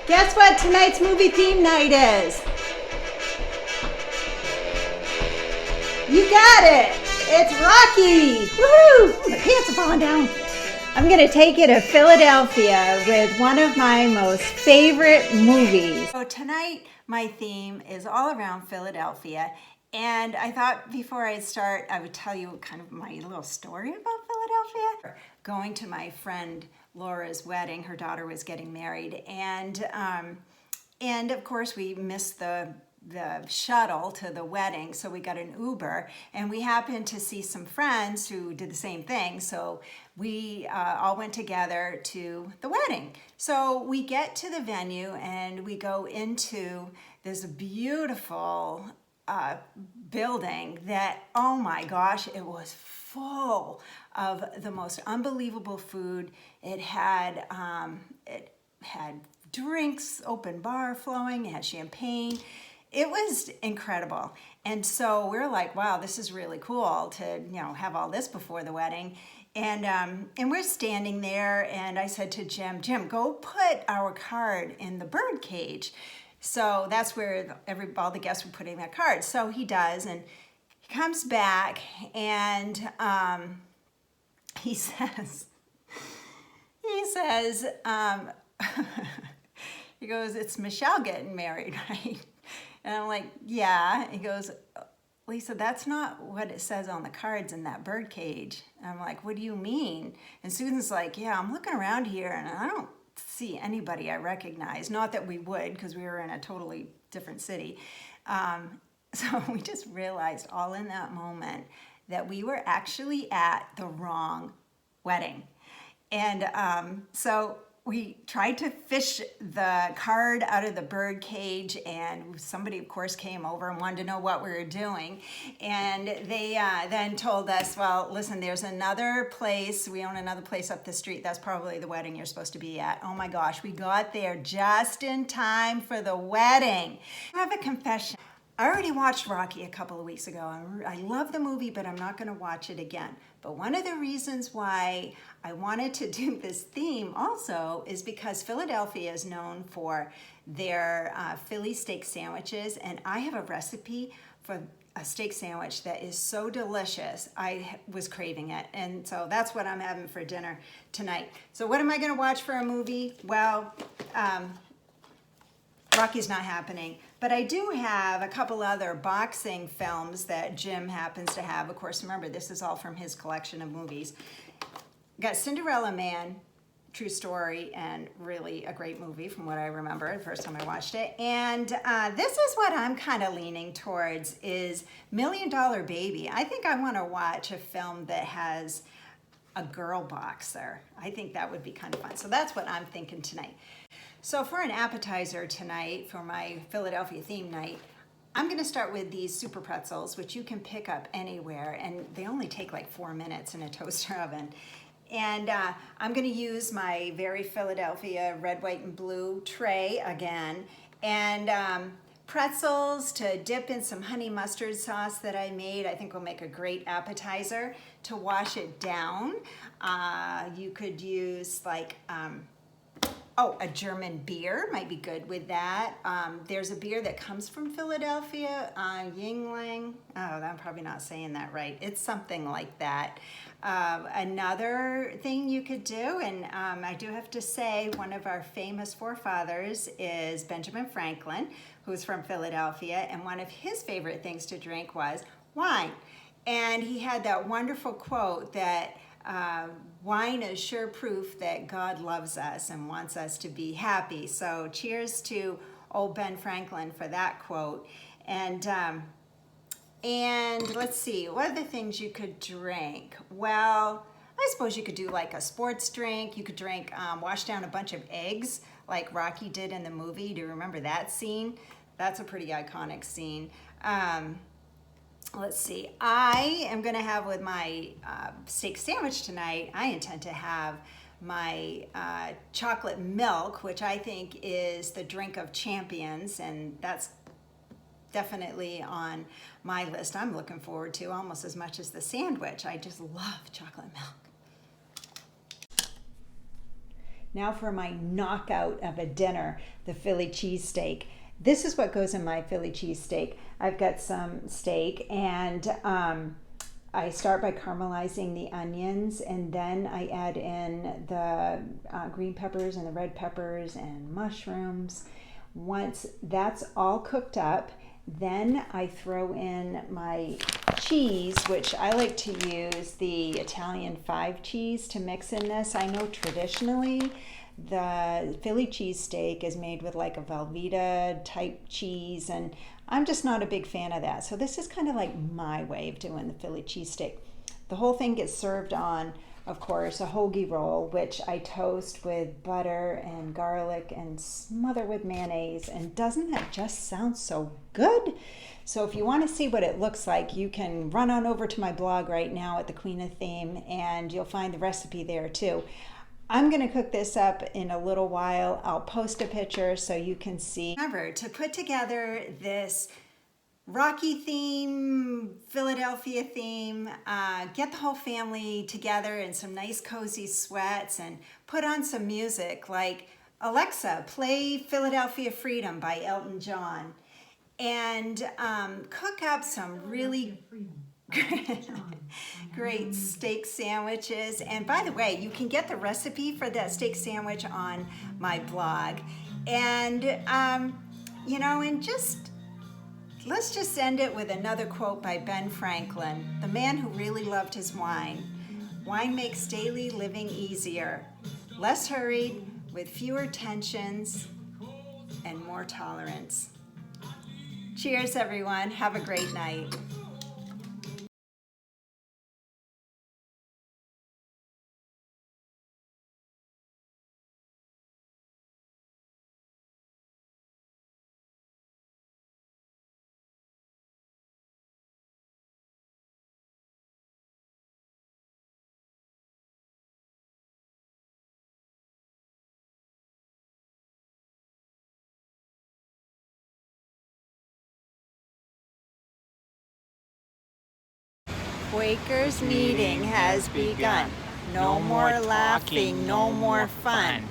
Guess what tonight's movie theme night is? You got it! It's Rocky! Woohoo! My pants are falling down. I'm gonna take you to Philadelphia with one of my most favorite movies. So tonight, my theme is all around Philadelphia. And I thought before I start, I would tell you kind of my little story about Philadelphia. Going to my friend Laura's wedding, her daughter was getting married, and of course we missed the shuttle to the wedding, so we got an Uber, and we happened to see some friends who did the same thing, so we all went together to the wedding. So we get to the venue and we go into this beautiful building that, oh my gosh, it was full of the most unbelievable food. It had drinks, open bar flowing, it had champagne. It was incredible. And so we're like, wow, this is really cool to, have all this before the wedding. And we're standing there, and I said to Jim, go put our card in the bird cage. So that's where all the guests were putting their cards. So he does, and he comes back, and he says, he goes, it's Michelle getting married, right? And I'm like, yeah. He goes, Lisa, that's not what it says on the cards in that bird cage. And I'm like, what do you mean? And Susan's like, yeah, I'm looking around here and I don't see anybody I recognize. Not that we would, because we were in a totally different city. So we just realized all in that moment that we were actually at the wrong wedding. And so we tried to fish the card out of the bird cage, and somebody, of course, came over and wanted to know what we were doing. And they then told us, well, listen, there's another place. We own another place up the street. That's probably the wedding you're supposed to be at. Oh my gosh, we got there just in time for the wedding. I have a confession. I already watched Rocky a couple of weeks ago. I love the movie, but I'm not going to watch it again. But one of the reasons why I wanted to do this theme also is because Philadelphia is known for their Philly steak sandwiches, and I have a recipe for a steak sandwich that is so delicious. I was craving it, and so that's what I'm having for dinner tonight. So what am I going to watch for a movie? Well, Rocky's not happening, but I do have a couple other boxing films that Jim happens to have. Of course, remember, this is all from his collection of movies. Got Cinderella Man, true story, and really a great movie from what I remember the first time I watched it. And this is what I'm kind of leaning towards is $1 Million Baby. I think I want to watch a film that has a girl boxer. I think that would be kind of fun. So that's what I'm thinking tonight. So for an appetizer tonight, for my Philadelphia theme night, I'm gonna start with these super pretzels, which you can pick up anywhere, and they only take like 4 minutes in a toaster oven. And I'm gonna use my very Philadelphia red, white, and blue tray again, and pretzels to dip in some honey mustard sauce that I made. I think will make a great appetizer. To wash it down, you could use like, a German beer might be good with that. There's a beer that comes from Philadelphia, Yingling. Oh, I'm probably not saying that right. It's something like that. Another thing you could do, and I do have to say, one of our famous forefathers is Benjamin Franklin, who's from Philadelphia, and one of his favorite things to drink was wine. And he had that wonderful quote that wine is sure proof that God loves us and wants us to be happy. So cheers to old Ben Franklin for that quote. And let's see, what are the things you could drink? Well, I suppose you could do like a sports drink. You could drink, wash down a bunch of eggs like Rocky did in the movie. Do you remember that scene? That's a pretty iconic scene. Let's see, I am gonna have with my steak sandwich tonight, I intend to have my chocolate milk, which I think is the drink of champions, and that's definitely on my list. I'm looking forward to almost as much as the sandwich. I just love chocolate milk. Now for my knockout of a dinner, the Philly cheesesteak. This is what goes in my Philly cheesesteak. I've got some steak, and I start by caramelizing the onions, and then I add in the green peppers and the red peppers and mushrooms. Once that's all cooked up, then I throw in my cheese, which I like to use the Italian 5 cheese to mix in this. I know traditionally the Philly cheesesteak is made with like a Velveeta type cheese, and I'm just not a big fan of that. So this is kind of like my way of doing the Philly cheesesteak. The whole thing gets served on, of course, a hoagie roll, which I toast with butter and garlic and smother with mayonnaise. And doesn't that just sound so good? So if you want to see what it looks like, you can run on over to my blog right now at the Queen of Theme, and you'll find the recipe there too. I'm going to cook this up in a little while. I'll post a picture so you can see. Remember to put together this Rocky theme, Philadelphia theme, get the whole family together in some nice cozy sweats and put on some music like Alexa, play Philadelphia Freedom by Elton John, and cook up some really great steak sandwiches. And by the way, you can get the recipe for that steak sandwich on my blog. And, you know, and let's just end it with another quote by Ben Franklin, the man who really loved his wine. Wine makes daily living easier, less hurried, with fewer tensions and more tolerance. Cheers, everyone. Have a great night. Quakers meeting has begun. No more laughing, no more fun.